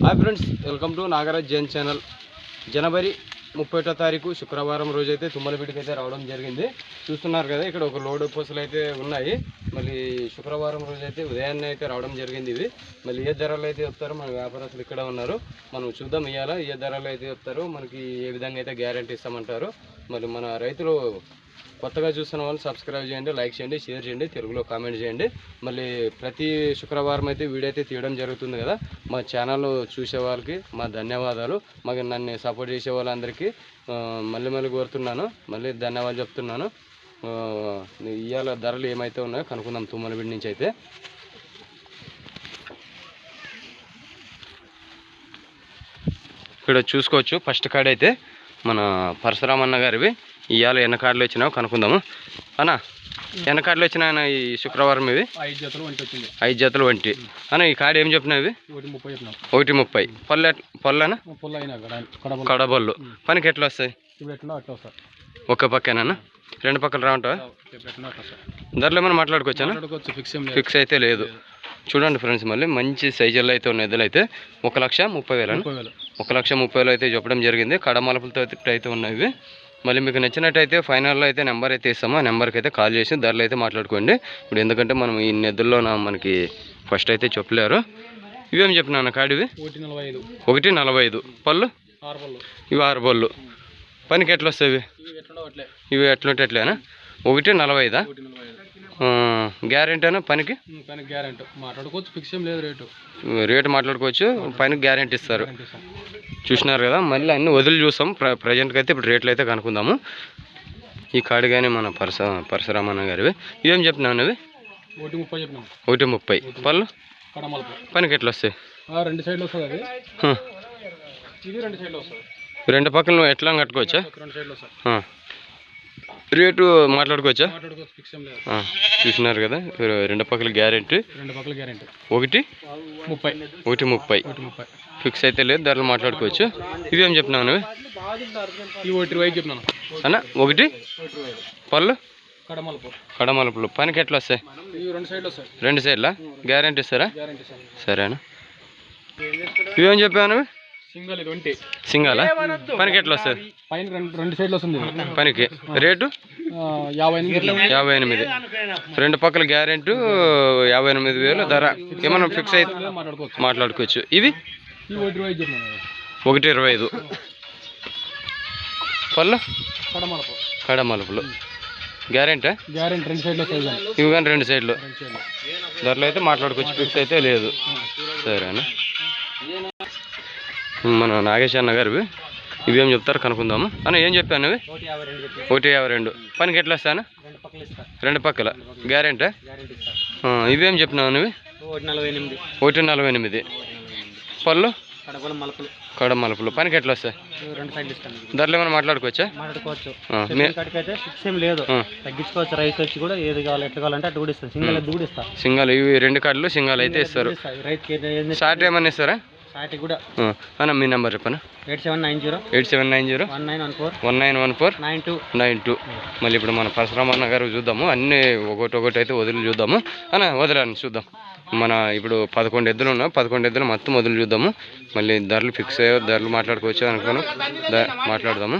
Hi friends, welcome to Nagaraj Jain channel. జనవరి 31వ తారీఖు శుక్రవారం రోజు అయితే తుమ్మలపేటకి అయితే రావడం జరిగింది. చూస్తున్నారు కదా, ఇక్కడ ఒక లోడ్ పూసలు అయితే ఉన్నాయి. మళ్ళీ శుక్రవారం రోజు అయితే ఉదయాన్నే అయితే రావడం జరిగింది. ఇవి మళ్ళీ ఏ ధరలు అయితే చెప్తారో మన వ్యాపారస్తులు ఇక్కడ ఉన్నారు, మనం చూద్దాం. ఇవాళ ఏ ధరలు అయితే చెప్తారో, మనకి ఏ విధంగా అయితే గ్యారంటీ ఇస్తామంటారు. మరి మన రైతులు కొత్తగా చూస్తున్న వాళ్ళు సబ్స్క్రైబ్ చేయండి, లైక్ చేయండి, షేర్ చేయండి, తెలుగులో కామెంట్ చేయండి. మళ్ళీ ప్రతి శుక్రవారం అయితే వీడియో అయితే తీయడం జరుగుతుంది కదా. మా ఛానల్ చూసే వాళ్ళకి మా ధన్యవాదాలు. మాకు నన్ను సపోర్ట్ చేసే వాళ్ళందరికీ మళ్ళీ కోరుతున్నాను, మళ్ళీ ధన్యవాదాలు చెప్తున్నాను. ఇవాళ ధరలు ఏమైతే ఉన్నాయో కనుక్కుందాం తుమ్మలపేట నుంచి అయితే. ఇక్కడ చూసుకోవచ్చు, ఫస్ట్ కార్డ్ అయితే మన పరశురామ్ అన్న గారివి. ఇవాళ ఎన్న కార్డులు వచ్చినావు కనుక్కుందాము. అన్న ఎన్న కార్డులు వచ్చినా ఈ శుక్రవారం ఇవి 5 జతలు వంటి అన్న. ఈ కార్డు ఏం చెప్పినా ఇవి 1:30 పళ్ళనా కడబళ్ళు. పనికి ఎట్లా వస్తాయి? ఒక్క పక్కేనా, రెండు పక్కలు రావంటావా? ధరలు ఏమైనా మాట్లాడుకోవచ్చా? ఫిక్స్ అయితే లేదు. చూడండి ఫ్రెండ్స్, మళ్ళీ మంచి సైజుల్లో అయితే ఉన్న ఎద్దులు అయితే 1,30,000 1,30,000 అయితే చెప్పడం జరిగింది. కడమలపులతో అయితే ఉన్నాయి. మళ్ళీ మీకు నచ్చినట్టయితే ఫైనల్లో అయితే నెంబర్ అయితే ఇస్తాము. ఆ నెంబర్కి అయితే కాల్ చేసి ధరలు అయితే మాట్లాడుకోండి. ఇప్పుడు ఎందుకంటే మనం ఈ ఎద్దుల్లో మనకి ఫస్ట్ అయితే చెప్పలేరు. ఇవేం చెప్పినా కాడివి 1,45 పళ్ళు, ఇవి 6 పళ్ళు. పనికి ఎట్లా వస్తాయి ఇవి? ఎట్లుంటే ఎట్లేనా? 1,45 గ్యారెంటీ అనా పనికి? గ్యారెంటీ మాట్లాడుకోవచ్చు, ఫిక్స్ ఏం లేదు. రేటు మాట్లాడుకోవచ్చు, పనికి గ్యారెంటీ ఇస్తారు. చూసినారు కదా, మళ్ళీ అన్ని వదిలి చూస్తాం. ప్రజెంట్కి అయితే ఇప్పుడు రేట్లు అయితే కనుక్కుందాము. ఈ కాడు కానీ మన పరశురామన్న గారివి. ఇవేం చెప్పినావు అవి? 1:30 పళ్ళు. పనికి ఎట్లా వస్తాయి? రెండు సైడ్లు వస్తుంది. రెండు పక్కల నువ్వు ఎట్లా కట్టుకోవచ్చా? రేటు మాట్లాడుకోవచ్చా? చూసినారు కదా, రెండు పక్కల గ్యారెంటీ. 1:30 ఫిక్స్ అయితే లేదు, ధరలు మాట్లాడుకోవచ్చు. ఇవేం చెప్పినావు నువ్వు? అన్న 1 పళ్ళు కడమలుపులు. పనికి ఎట్లా వస్తాయి? రెండు సైడ్లా గ్యారెంటీ ఇస్తారా? సరేనా. ఇవేం చెప్పావు నువ్వు? సింగల్. పనికి ఎట్లా వస్తుంది? రెండు సైడ్లు వస్తుంది. పనికి రేటు 58. రెండు పక్కల గ్యారెంటీ 58,000 ధర. ఏమన్నా ఫిక్స్ అయితే మాట్లాడుకోవచ్చు. ఇవి 1:25 పళ్ళు కడమలుపులు. గ్యారెంటీ ఇవి కానీ రెండు సైడ్లు. ధరలు అయితే మాట్లాడుకోవచ్చు, ఫిక్స్ అయితే లేదు. సరేనా. మన నాగేష్ అన్న గారివి. ఇవేం చెప్తారు కనుక్కుందాము. అన్న ఏం చెప్పాను ఇవి? 1:52 పనికి ఎట్లా వస్తాను? రెండు పక్కల గ్యారెంటీ. ఇవేం చెప్పినావు నువ్వు? 1:48 పళ్ళు కడమలుపులు. పనికి ఎట్లా వస్తాయి? ధరలు ఏమైనా మాట్లాడుకోవచ్చా? సింగల్ ఇవి రెండు కార్డులు సింగల్ అయితే ఇస్తారు. షార్ట్ ఏమన్నా ఇస్తారా? అన్న మీ నెంబర్ చెప్పనా? 8790191492. మళ్ళీ ఇప్పుడు మన పరశురామన్న గారు చూద్దాము. అన్నీ ఒకటి అయితే వదిలి చూద్దాము. అన్న వదిలేండి చూద్దాం. మన ఇప్పుడు 11 ఎద్దులు ఉన్నాయి. 11 ఎద్దులు మొత్తం వదిలి చూద్దాము. మళ్ళీ ధరలు ఫిక్స్ అయ్యే ధరలు మాట్లాడుకోవచ్చు అనుకోను, మాట్లాడదాము.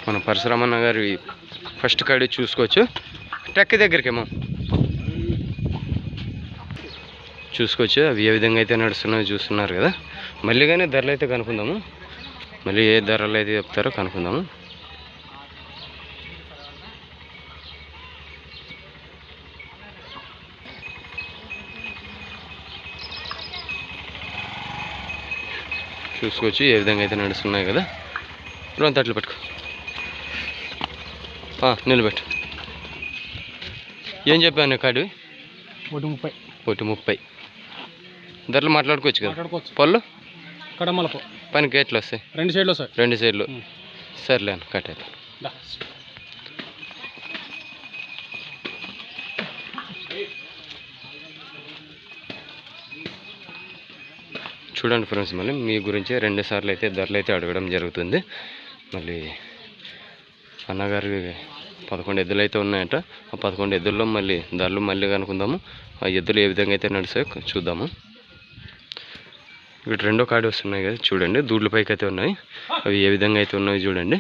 మన పరశురామన్న గారు ఫస్ట్ కాడి చూసుకోవచ్చు. టెక్ దగ్గరికేమో చూసుకోవచ్చు. అవి ఏ విధంగా అయితే నడుస్తున్నాయో చూస్తున్నారు కదా. మళ్ళీ కానీ ధరలు అయితే కనుక్కుందాము. మళ్ళీ ఏ ధరలు అయితే చెప్తారో కనుక్కుందాము. చూసుకోవచ్చు ఏ విధంగా అయితే నడుస్తున్నాయి కదా. రెండు తట్లు పెట్టుకో, నిలబెట్టు. ఏం చెప్పాను కాడివి? 1:30 ధరలు మాట్లాడుకోవచ్చు కదా. పళ్ళు కడమలపు. పనికి ఎట్లా వస్తాయి? రెండు సైడ్లు. సర్లే అన్న కట్ అయిపోయి. చూడండి ఫ్రెండ్స్, మళ్ళీ మీ గురించి 2 సార్లు అయితే ధరలు అయితే అడగడం జరుగుతుంది. మళ్ళీ అన్నగారి 11 ఎద్దులు అయితే ఉన్నాయట. ఆ 11 ఎద్దుల్లో మళ్ళీ ధరలు మళ్ళీ కనుక్కుందాము. ఆ ఎద్దులు ఏ విధంగా అయితే నడుస్తాయో చూద్దాము. ఇక్కడ రెండో కాడి వస్తున్నాయి కదా చూడండి, దూడ్ల పైకి అయితే ఉన్నాయి. అవి ఏ విధంగా అయితే ఉన్నాయో చూడండి.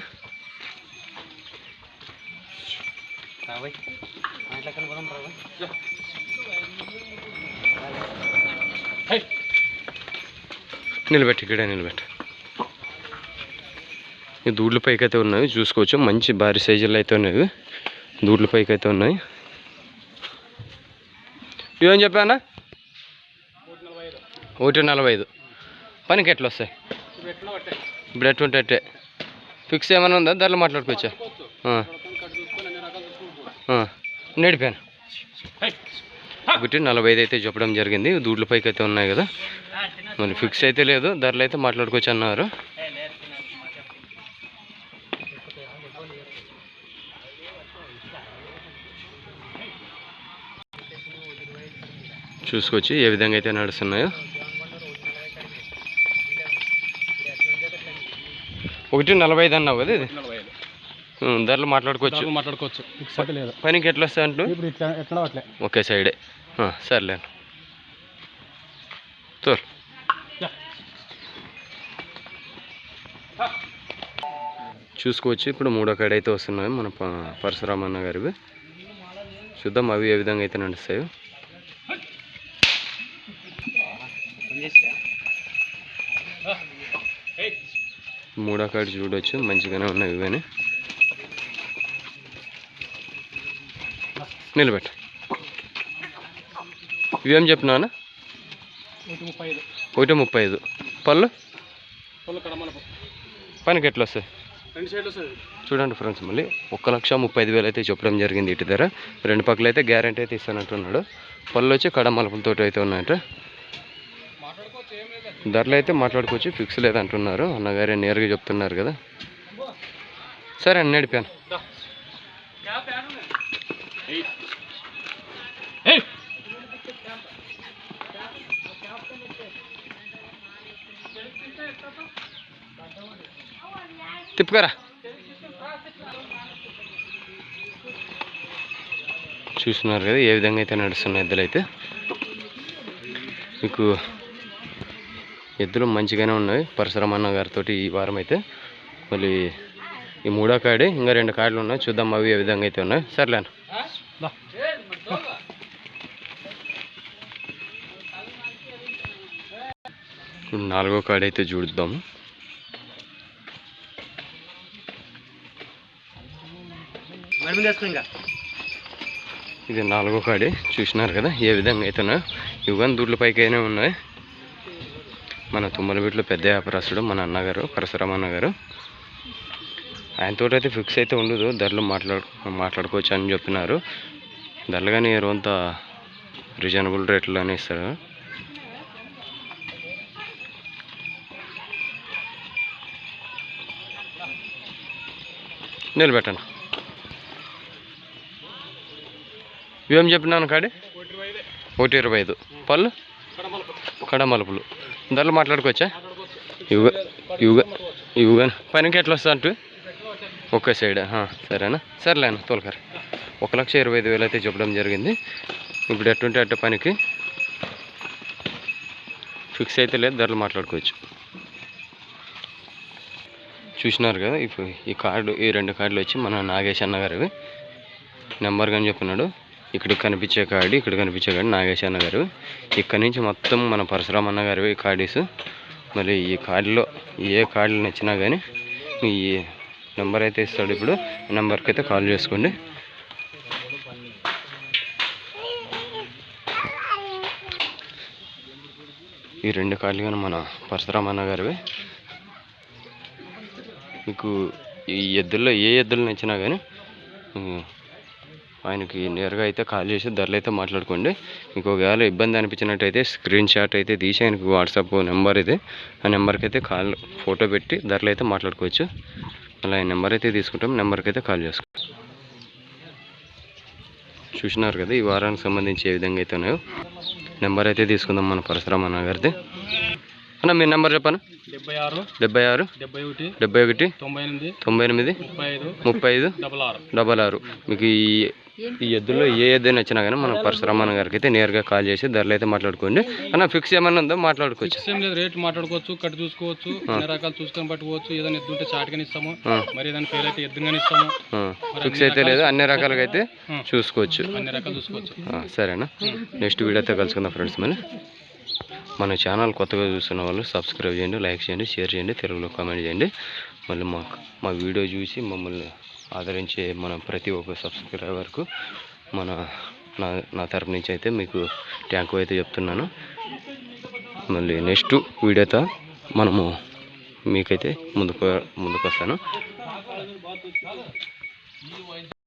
నిలబెట్టి ఇక్కడే నిలబెట్టి. ఈ దూడ్ల పైకి అయితే ఉన్నాయి చూసుకోవచ్చు. మంచి భారీ సైజుల్లో అయితే ఉన్నాయి. దూడ్ల పైకి అయితే ఉన్నాయి. ఇవేం చెప్పానా? 1.45. పనికి ఎట్లా వస్తాయి ఇప్పుడు? ఎటువంటి అట్టే ఫిక్స్ ఏమైనా ఉందా? ధరలు మాట్లాడుకోవచ్చా? నడిపాను 1.45 అయితే చెప్పడం జరిగింది. దూడ్ల పైకి అయితే ఉన్నాయి కదా, మరి ఫిక్స్ అయితే లేదు. ధరలు అయితే మాట్లాడుకోవచ్చు అన్నారు. చూసుకోవచ్చు ఏ విధంగా అయితే నడుస్తున్నాయో. 1.45 అన్నావు కదా ఇది? ధరలు మాట్లాడుకోవచ్చు. ఫిక్స్ అయితే లేదు. పనికి ఎట్లా వస్తాయి అంటూ? ఇప్పుడు ఎట్లా అట్లే ఒకే సైడే. సర్లేను తోర్. చూసుకోవచ్చు ఇప్పుడు మూడో కాడ అయితే వస్తున్నాయి మన పరశురామన్న గారివి. చూద్దాం అవి ఏ విధంగా అయితే నడుస్తాయో. మూడో కాడ చూడవచ్చు మంచిగానే ఉన్నాయి ఇవన్నీ. నిలబెట్ట. ఇవేం చెప్పినానా? 1.35. పళ్ళు పనికి ఎట్లా వస్తాయి? చూడండి ఫ్రెండ్స్, మళ్ళీ 1,35,000 అయితే చెప్పడం జరిగింది ఇటు ధర. రెండు పక్కలు అయితే గ్యారంటీ అయితే ఇస్తానంటున్నాడు. పళ్ళు వచ్చి కడ మలుపులతో అయితే ఉన్నాయట. ధరలు అయితే మాట్లాడుకోవచ్చు, ఫిక్స్ లేదంటున్నారు. అన్నగారే నేరుగా చెప్తున్నారు కదా. సరే అని నడిపాను. తిప్పుకరా. చూస్తున్నారు కదా ఏ విధంగా అయితే నడుస్తున్నాయి ఎద్దులు అయితే. మీకు ఎద్దులు మంచిగానే ఉన్నాయి పరశురామన్న గారితో ఈ వారం అయితే. మళ్ళీ ఈ మూడో కాడి ఇంకా 2 కాళ్ళు ఉన్నాయి, చూద్దాం అవి ఏ విధంగా అయితే ఉన్నాయి. సర్లేను. ఇప్పుడు 4వ కాడి అయితే చూద్దాము. ఇది 4వ కాడి. చూసినారు కదా ఏ విధంగా అయితే ఉన్నాయి. ఇవి కానీ దూడ్ల పైకైనా ఉన్నాయి. మన తుమ్మలబీట్లో పెద్ద వ్యాపారస్తుడు మన అన్నగారు పరశురామన్న గారు. ఆయనతో అయితే ఫిక్స్ అయితే ఉండదు, ధరలు మాట్లాడుకోవచ్చు అని చెప్పినారు. ధరలు కానీ రోజంతా రీజనబుల్ రేట్లోనే ఇస్తారు. నిలబెట్టండి. ఇవేం చెప్పినాను కాడి? 1.25. పళ్ళు కడ మలుపులు. ధరలు మాట్లాడుకోవచ్చా? ఇవి కానీ పనికి ఎట్లా వస్తా అంటూ? ఒకే సైడ్. సరేనా? సర్లేనా తోలకారు. 1,25,000 అయితే చెప్పడం జరిగింది. ఇప్పుడు ఎట్టుంటే అట్ట పనికి ఫిక్స్ అయితే లేదు, ధరలు మాట్లాడుకోవచ్చు. చూసినారు కదా ఇప్పుడు ఈ 2 కార్డులు వచ్చి మన నాగేష్ అన్న గారివి. నెంబర్ కానీ చెప్పినాడు. ఇక్కడ కనిపించే కార్డు నాగేష్ అన్న గారు. ఇక్కడ నుంచి మొత్తం మన పరశురామన్న గారివి ఈ కార్డీస్. మరి ఈ కార్డులో ఏ కార్డులు నచ్చినా కానీ ఈ నెంబర్ అయితే ఇస్తాడు. ఇప్పుడు నెంబర్కి అయితే కాల్ చేసుకోండి. ఈ 2 కార్డులు కానీ మన పరశురామన్న గారివి. మీకు ఈ ఎద్దుల్లో ఏ ఎద్దులు నచ్చినా కానీ ఆయనకి నేరుగా అయితే కాల్ చేసి ధరలు అయితే మాట్లాడుకోండి. మీకు ఒకవేళ ఇబ్బంది అనిపించినట్టయితే స్క్రీన్ షాట్ అయితే తీసి ఆయనకు వాట్సాప్ నెంబర్ ఇది, ఆ నెంబర్కి అయితే ఫోటో పెట్టి ధరలు అయితే మాట్లాడుకోవచ్చు. అలా ఈ నెంబర్ అయితే తీసుకుంటాం, నెంబర్కి అయితే కాల్ చేసుకోండి. చూసినారు కదా ఈ వారానికి సంబంధించి ఏ విధంగా అయితే ఉన్నాయో. నెంబర్ అయితే తీసుకుందాం మన పరశురామన్న గారిది. అన్న మీ నెంబర్ చెప్పను. 76 71 98 35 66. మీకు ఈ ఈ ఎద్దుల్లో ఏ ఎద్దుని వచ్చినా కానీ మన పరశురామన్న గారికి అయితే నేరుగా కాల్ చేసి ధరలు అయితే మాట్లాడుకోండి. అన్న ఫిక్స్ ఏమన్నా ఉందో మాట్లాడుకోవచ్చు. ఫిక్స్ ఏం లేదు, రేట్ మాట్లాడుకోవచ్చు, కట్టు చూసుకోవచ్చు, అన్ని రకాలు చూసుకొని పట్టుకోవచ్చు. ఏదైనా ఎద్దు ఉంటే చాటుగానే ఇస్తాము, మరి ఏదైనా ఫెయిల్ అయితే ఎద్దుగానే ఇస్తాము. ఫిక్స్ అయితే లేదు, అన్ని రకాలుగా అయితే చూసుకోవచ్చు, అన్ని రకాలు చూసుకోవచ్చు. సరేనా, నెక్స్ట్ వీడియోతో కలుసుకుందాం ఫ్రెండ్స్. మన ఛానల్ కొత్తగా చూస్తున్న వాళ్ళు సబ్స్క్రైబ్ చేయండి, లైక్ చేయండి, షేర్ చేయండి, తెలుగులో కామెంట్ చేయండి. మళ్ళీ మా వీడియో చూసి మమ్మల్ని ఆదరించే మన ప్రతి ఒక్క సబ్స్క్రైబర్కు నా తరపు నుంచి అయితే మీకు థ్యాంక్ యూ అయితే చెప్తున్నాను. మళ్ళీ నెక్స్ట్ వీడియోతో మనము మీకైతే ముందుకు వస్తాను.